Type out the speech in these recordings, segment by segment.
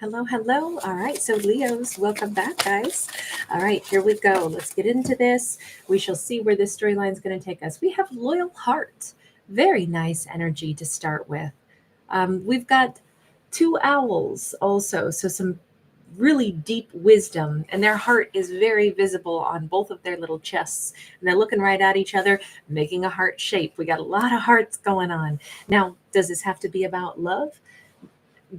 Hello, hello. All right, so Leos, welcome back, guys. All right, here we go. Let's get into this. We shall see where this storyline is going to take us. We have loyal heart. Very nice energy to start with. We've got two owls also, so some really deep wisdom, and their heart is very visible on both of their little chests. And they're looking right at each other, making a heart shape. We got a lot of hearts going on. Now, does this have to be about love?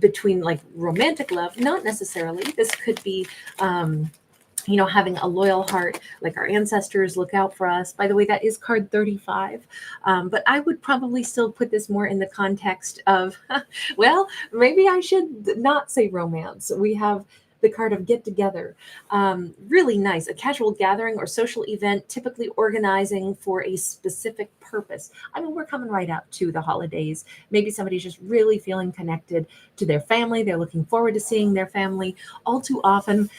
Between like romantic love, not necessarily. This could be having a loyal heart, like our ancestors look out for us. By the way, that is card 35. But I would probably still put this more in the context of, well, maybe I should not say romance. We have the card of get together. Really nice, a casual gathering or social event, typically organizing for a specific purpose. I mean, we're coming right out to the holidays. Maybe somebody's just really feeling connected to their family. They're looking forward to seeing their family. All too often,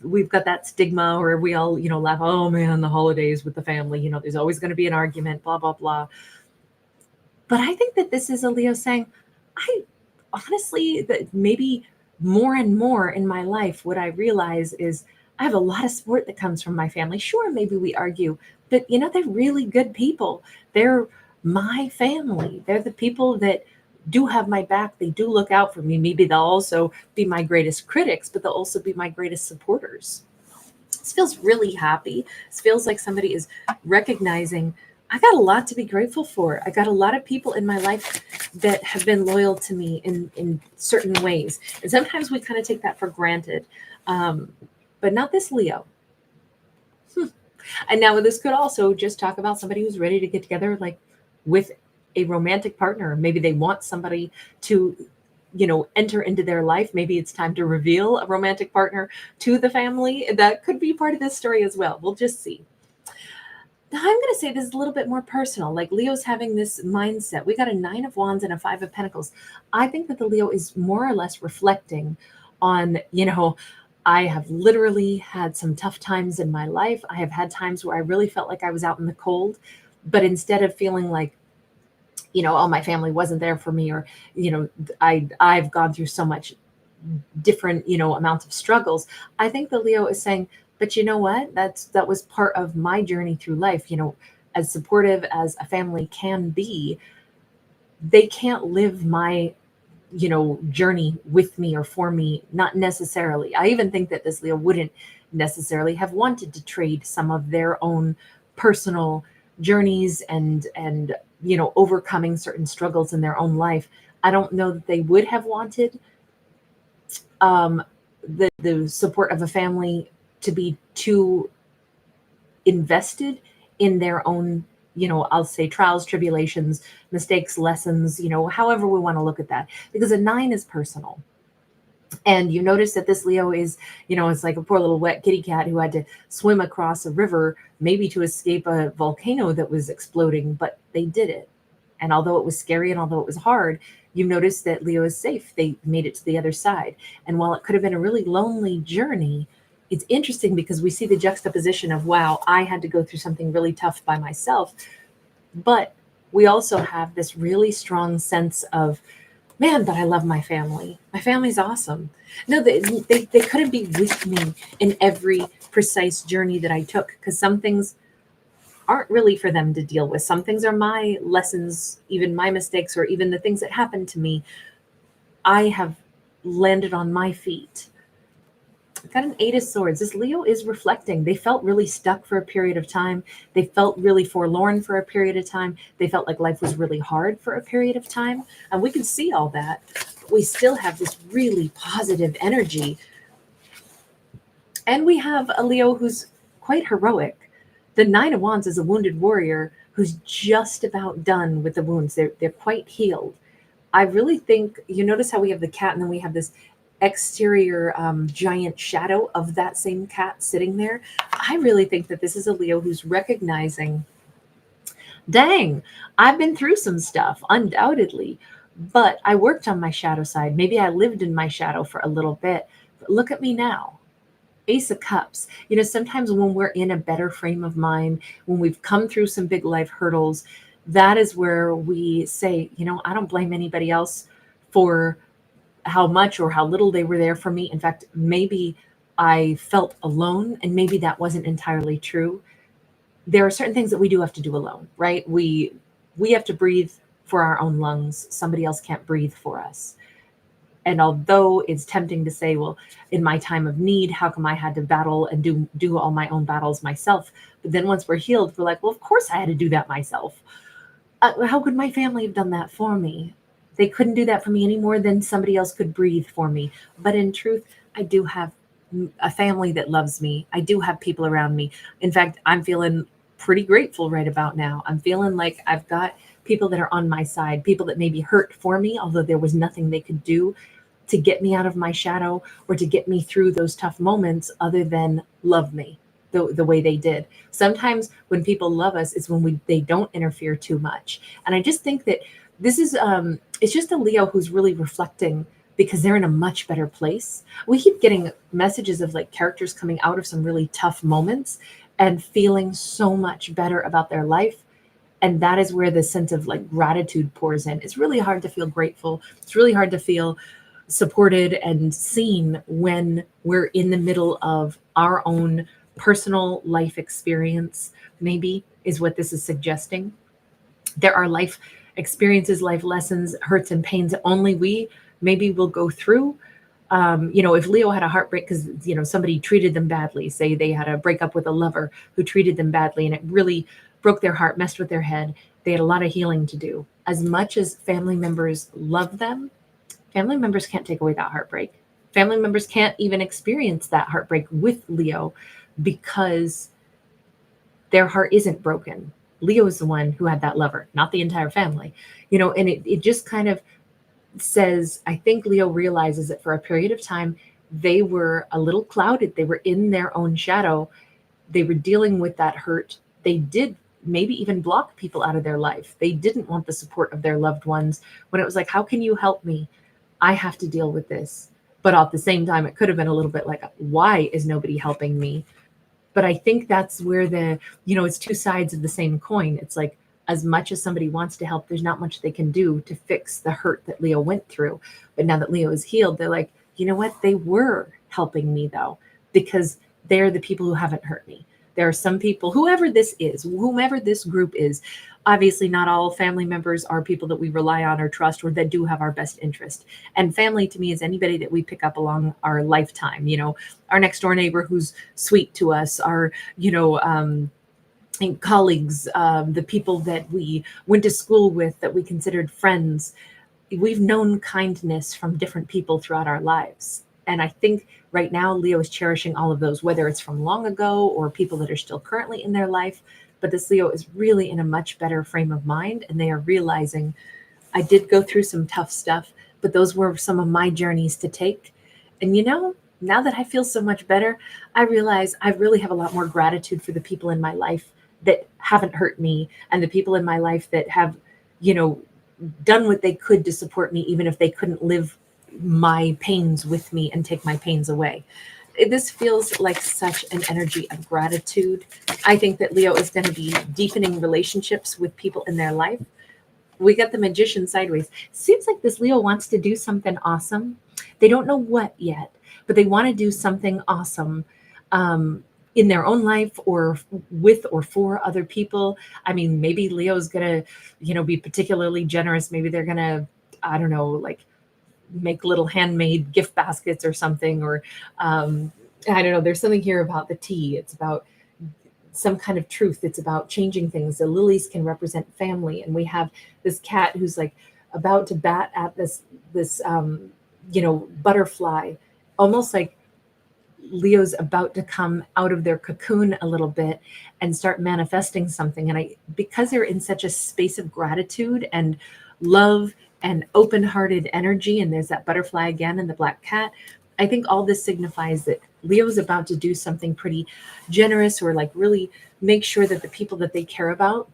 we've got that stigma where we all, laugh, oh man, the holidays with the family, there's always going to be an argument, blah, blah, blah. But I think that this is a Leo saying, I honestly, that maybe more and more in my life, what I realize is I have a lot of support that comes from my family. Sure, maybe we argue, but they're really good people. They're my family. They're the people that do have my back. They do look out for me. Maybe they'll also be my greatest critics, but they'll also be my greatest supporters. This feels really happy. This feels like somebody is recognizing I got a lot to be grateful for. I got a lot of people in my life that have been loyal to me in certain ways. And sometimes we kind of take that for granted. But not this Leo. And now this could also just talk about somebody who's ready to get together, like with a romantic partner. Maybe they want somebody to enter into their life. Maybe it's time to reveal a romantic partner to the family. That could be part of this story as well. We'll just see. Now, I'm going to say this is a little bit more personal. Like Leo's having this mindset. We got a 9 of Wands and a 5 of Pentacles. I think that the Leo is more or less reflecting on, I have literally had some tough times in my life. I have had times where I really felt like I was out in the cold, but instead of feeling like, oh, my family wasn't there for me, or, I've gone through so much different, amounts of struggles. I think the Leo is saying, but you know what? That was part of my journey through life. As supportive as a family can be, they can't live my, journey with me or for me, not necessarily. I even think that this Leo wouldn't necessarily have wanted to trade some of their own personal journeys and overcoming certain struggles in their own life. I don't know that they would have wanted the support of a family to be too invested in their own, I'll say trials, tribulations, mistakes, lessons, however we want to look at that. Because a 9 is personal. And you notice that this Leo is, it's like a poor little wet kitty cat who had to swim across a river, maybe to escape a volcano that was exploding, but they did it. And although it was scary and although it was hard, you notice that Leo is safe. They made it to the other side. And while it could have been a really lonely journey, it's interesting because we see the juxtaposition of, wow, I had to go through something really tough by myself. But we also have this really strong sense of, man, but I love my family. My family's awesome. No, they couldn't be with me in every precise journey that I took, because some things aren't really for them to deal with. Some things are my lessons, even my mistakes, or even the things that happened to me. I have landed on my feet. Got an 8 of Swords. This Leo is reflecting. They felt really stuck for a period of time. They felt really forlorn for a period of time. They felt like life was really hard for a period of time. And we can see all that. But we still have this really positive energy. And we have a Leo who's quite heroic. The 9 of Wands is a wounded warrior who's just about done with the wounds. They're quite healed. I really think, you notice how we have the cat and then we have this exterior giant shadow of that same cat sitting there. I really think that this is a Leo who's recognizing, dang, I've been through some stuff, undoubtedly, but I worked on my shadow side. Maybe I lived in my shadow for a little bit, but look at me now. Ace of Cups. Sometimes when we're in a better frame of mind, when we've come through some big life hurdles, that is where we say, I don't blame anybody else for how much or how little they were there for me. In fact, maybe I felt alone, and maybe that wasn't entirely true. There are certain things that we do have to do alone, right? We have to breathe for our own lungs. Somebody else can't breathe for us. And although it's tempting to say, well, in my time of need, how come I had to battle and do all my own battles myself? But then once we're healed, we're like, well, of course I had to do that myself. How could my family have done that for me? They couldn't do that for me any more than somebody else could breathe for me. But in truth, I do have a family that loves me. I do have people around me. In fact, I'm feeling pretty grateful right about now. I'm feeling like I've got people that are on my side, people that maybe hurt for me, although there was nothing they could do to get me out of my shadow or to get me through those tough moments other than love me the way they did. Sometimes when people love us, it's when they don't interfere too much. And I just think that this is it's just a Leo who's really reflecting because they're in a much better place. We keep getting messages of like characters coming out of some really tough moments and feeling so much better about their life. And that is where the sense of like gratitude pours in. It's really hard to feel grateful. It's really hard to feel supported and seen when we're in the middle of our own personal life experience, maybe is what this is suggesting. There are life experiences, life lessons, hurts and pains that only we maybe will go through. If Leo had a heartbreak because, somebody treated them badly, say they had a breakup with a lover who treated them badly and it really broke their heart, messed with their head, they had a lot of healing to do. As much as family members love them, family members can't take away that heartbreak. Family members can't even experience that heartbreak with Leo because their heart isn't broken. Leo is the one who had that lover, not the entire family. And it just kind of says, I think Leo realizes that for a period of time, they were a little clouded. They were in their own shadow. They were dealing with that hurt. They did maybe even block people out of their life. They didn't want the support of their loved ones when it was like, how can you help me? I have to deal with this. But at the same time, it could have been a little bit like, why is nobody helping me? But I think that's where it's two sides of the same coin. It's like, as much as somebody wants to help, there's not much they can do to fix the hurt that Leo went through. But now that Leo is healed, they're like, you know what? They were helping me though, because they're the people who haven't hurt me. There are some people, whoever this is, whomever this group is, obviously not all family members are people that we rely on or trust or that do have our best interest. And family to me is anybody that we pick up along our lifetime, our next door neighbor who's sweet to us, our, and colleagues, the people that we went to school with that we considered friends. We've known kindness from different people throughout our lives. And I think right now Leo is cherishing all of those, whether it's from long ago or people that are still currently in their life. But this Leo is really in a much better frame of mind. And they are realizing, I did go through some tough stuff, but those were some of my journeys to take. And now that I feel so much better, I realize I really have a lot more gratitude for the people in my life that haven't hurt me and the people in my life that have, done what they could to support me, even if they couldn't live my pains with me and take my pains away. This feels like such an energy of gratitude. I think that Leo is going to be deepening relationships with people in their life. We got the Magician sideways. Seems like this Leo wants to do something awesome. They don't know what yet, but they want to do something awesome in their own life or with or for other people. I mean, maybe Leo's going to, be particularly generous. Maybe they're going to, I don't know, like make little handmade gift baskets or something. Or I don't know. There's something here about the tea. It's about some kind of truth. It's about changing things. The lilies can represent family. And we have this cat who's like about to bat at this butterfly, almost like Leo's about to come out of their cocoon a little bit and start manifesting something. And because they're in such a space of gratitude and love and open-hearted energy, and there's that butterfly again and the black cat, I think all this signifies that Leo's about to do something pretty generous or like really make sure that the people that they care about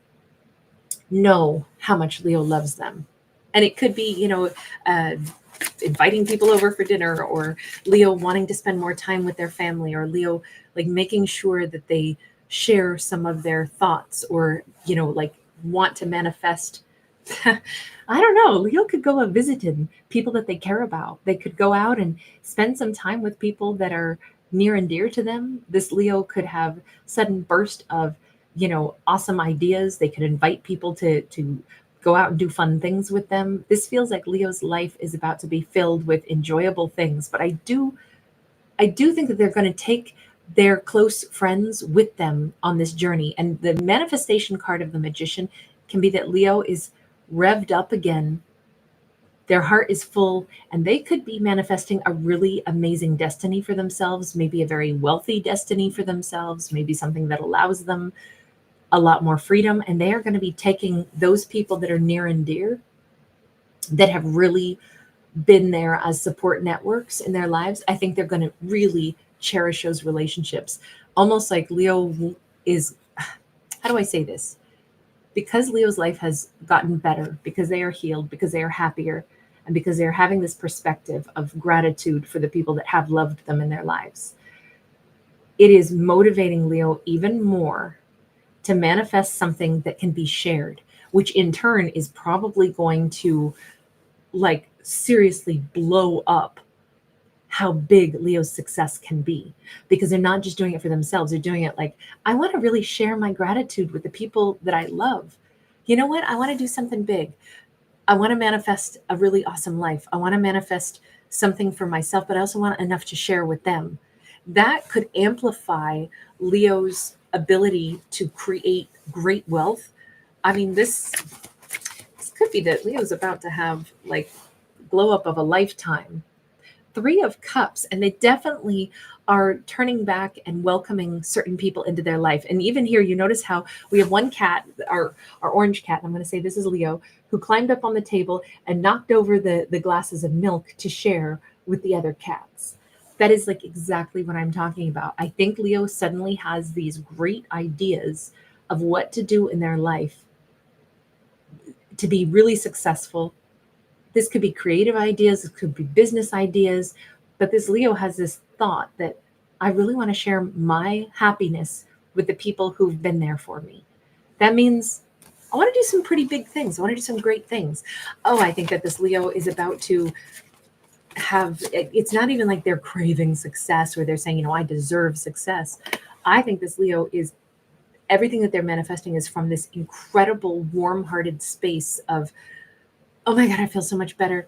know how much Leo loves them. And it could be, inviting people over for dinner, or Leo wanting to spend more time with their family, or Leo like making sure that they share some of their thoughts, or, like want to manifest I don't know. Leo could go out visiting people that they care about. They could go out and spend some time with people that are near and dear to them. This Leo could have sudden burst of, awesome ideas. They could invite people to go out and do fun things with them. This feels like Leo's life is about to be filled with enjoyable things. But I do think that they're going to take their close friends with them on this journey. And the manifestation card of the magician can be that Leo is revved up again. Their heart is full, and they could be manifesting a really amazing destiny for themselves, maybe a very wealthy destiny for themselves, maybe something that allows them a lot more freedom. And they are going to be taking those people that are near and dear, that have really been there as support networks in their lives. I think they're going to really cherish those relationships. Almost like Leo is, how do I say this? Because Leo's life has gotten better, because they are healed, because they are happier, and because they're having this perspective of gratitude for the people that have loved them in their lives. It is motivating Leo even more to manifest something that can be shared, which in turn is probably going to seriously blow up how big Leo's success can be, because they're not just doing it for themselves. They're doing it like, I want to really share my gratitude with the people that I love. You know what? I want to do something big. I want to manifest a really awesome life. I want to manifest something for myself, but I also want enough to share with them. That could amplify Leo's ability to create great wealth. I mean, this could be that Leo's about to have glow up of a lifetime. 3 of Cups, and they definitely are turning back and welcoming certain people into their life. And even here, you notice how we have one cat, our orange cat, and I'm going to say this is Leo, who climbed up on the table and knocked over the glasses of milk to share with the other cats. That is exactly what I'm talking about. I think Leo suddenly has these great ideas of what to do in their life to be really successful. This could be creative ideas, it could be business ideas, but this Leo has this thought that I really want to share my happiness with the people who've been there for me. That means I want to do some pretty big things. I want to do some great things. Oh, I think that this Leo is about to have, it's not even like they're craving success or they're saying, I deserve success. I think this Leo is, everything that they're manifesting is from this incredible warm-hearted space of, oh my God, I feel so much better.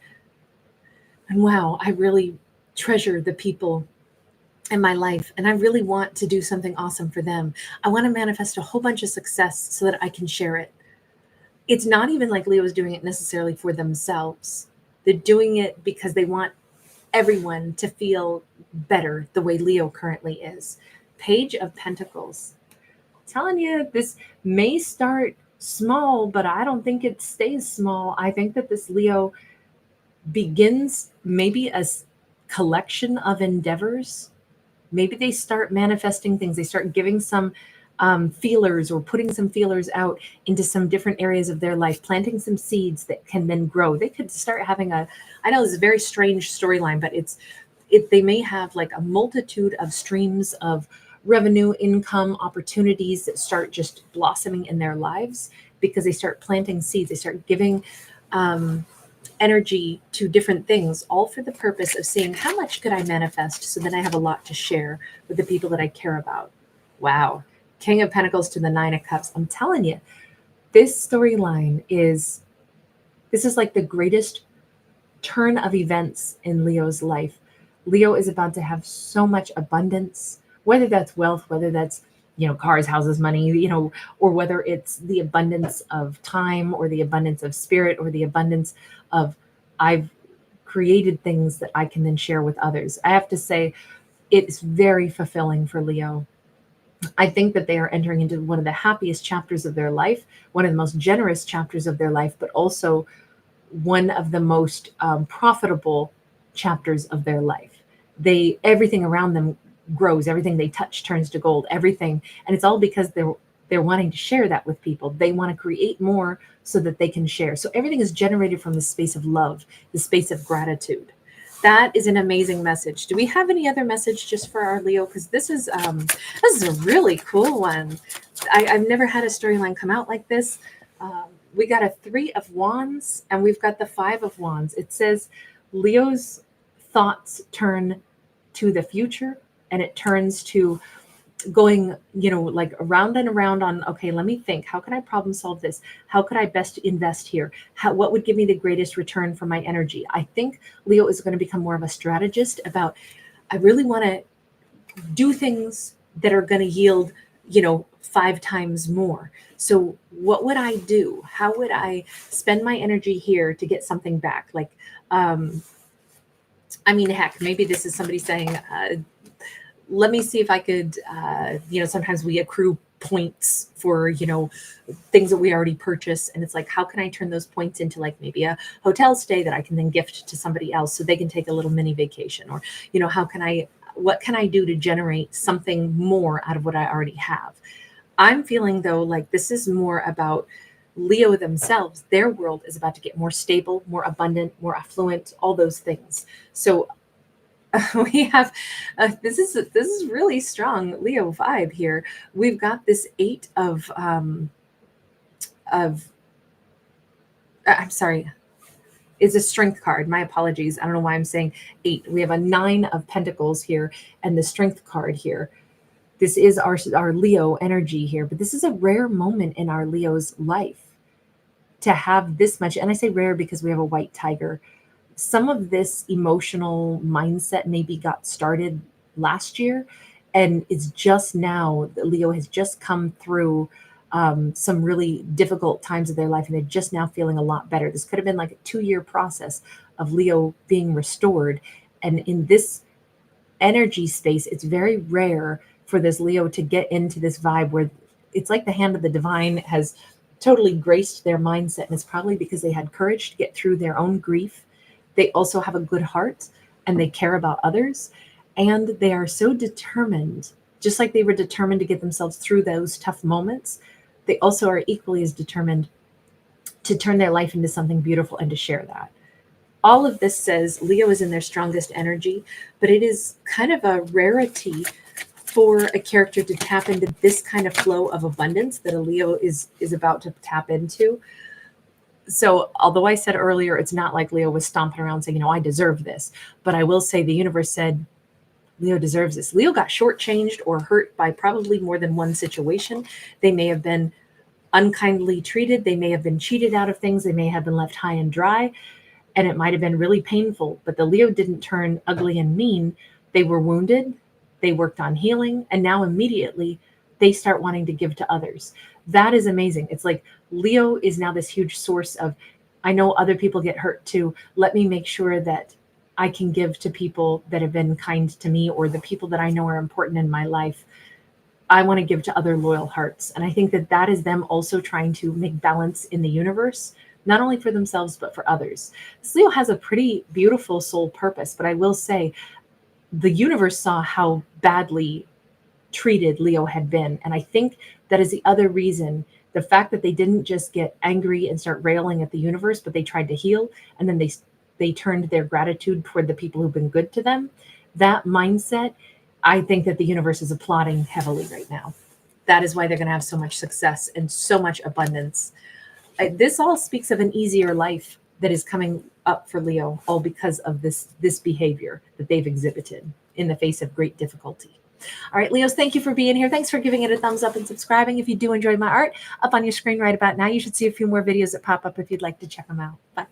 And wow, I really treasure the people in my life. And I really want to do something awesome for them. I want to manifest a whole bunch of success so that I can share it. It's not even like Leo is doing it necessarily for themselves. They're doing it because they want everyone to feel better the way Leo currently is. Page of Pentacles. I'm telling you, this may start small, but I don't think it stays small. I think that this Leo begins maybe a collection of endeavors. Maybe they start manifesting things. They start giving some feelers or putting some feelers out into some different areas of their life, planting some seeds that can then grow. They could start having I know this is a very strange storyline, but they may have a multitude of streams of revenue, income, opportunities that start just blossoming in their lives because they start planting seeds. They start giving energy to different things, all for the purpose of seeing how much could I manifest so that I have a lot to share with the people that I care about. Wow. King of Pentacles to the 9 of Cups. I'm telling you, this storyline is like the greatest turn of events in Leo's life. Leo is about to have so much abundance, whether that's wealth, whether that's, cars, houses, money, or whether it's the abundance of time or the abundance of spirit or the abundance of I've created things that I can then share with others. I have to say it's very fulfilling for Leo. I think that they are entering into one of the happiest chapters of their life, one of the most generous chapters of their life, but also one of the most profitable chapters of their life. Everything around them grows, everything they touch turns to gold, everything. And it's all because they're wanting to share that with people. They want to create more so that they can share. So everything is generated from the space of love, the space of gratitude. That is an amazing message. Do we have any other message just for our Leo? Because this is a really cool one. I've never had a storyline come out like this. we got a 3 of Wands and we've got the 5 of Wands. It says Leo's thoughts turn to the future, and it turns to going, like around and around on, okay, let me think, how can I problem solve this? How could I best invest here? What would give me the greatest return for my energy? I think Leo is going to become more of a strategist about, I really want to do things that are going to yield, 5 times more. So what would I do? How would I spend my energy here to get something back? Like, heck, maybe this is somebody saying, let me see if I could, sometimes we accrue points for, things that we already purchased. And it's like, how can I turn those points into like maybe a hotel stay that I can then gift to somebody else so they can take a little mini vacation? Or, what can I do to generate something more out of what I already have? I'm feeling though, like this is more about Leo themselves. Their world is about to get more stable, more abundant, more affluent, all those things. So we have this is really strong Leo vibe here. We've got this 8 of I'm sorry, is a strength card. My apologies. I don't know why I'm saying 8. We have a 9 of Pentacles here and the strength card here. This is our Leo energy here, but this is a rare moment in our Leo's life to have this much. And I say rare because we have a white tiger. Some of this emotional mindset maybe got started last year, and it's just now that Leo has just come through some really difficult times of their life, and they're just now feeling a lot better. This could have been like a 2-year process of Leo being restored. And in this energy space, it's very rare for this Leo to get into this vibe where it's like the hand of the divine has totally graced their mindset. And it's probably because they had courage to get through their own grief. They also have a good heart and they care about others. And they are so determined, just like they were determined to get themselves through those tough moments. They also are equally as determined to turn their life into something beautiful and to share that. All of this says Leo is in their strongest energy, but it is kind of a rarity for a character to tap into this kind of flow of abundance that a Leo is about to tap into. So although I said earlier, it's not like Leo was stomping around saying, I deserve this. But I will say the universe said, Leo deserves this. Leo got shortchanged or hurt by probably more than one situation. They may have been unkindly treated. They may have been cheated out of things. They may have been left high and dry. And it might have been really painful. But the Leo didn't turn ugly and mean. They were wounded. They worked on healing. And now immediately they start wanting to give to others. That is amazing. It's like Leo is now this huge source of, I know other people get hurt too. Let me make sure that I can give to people that have been kind to me, or the people that I know are important in my life. I want to give to other loyal hearts. And I think that that is them also trying to make balance in the universe, not only for themselves, but for others. This Leo has a pretty beautiful soul purpose, but I will say the universe saw how badly treated Leo had been. And I think that is the other reason, the fact that they didn't just get angry and start railing at the universe, but they tried to heal. And then they turned their gratitude toward the people who've been good to them. That mindset, I think that the universe is applauding heavily right now. That is why they're going to have so much success and so much abundance. This all speaks of an easier life that is coming up for Leo, all because of this behavior that they've exhibited in the face of great difficulty. All right, Leos, thank you for being here. Thanks for giving it a thumbs up and subscribing. If you do enjoy my art, up on your screen right about now, you should see a few more videos that pop up if you'd like to check them out. Bye.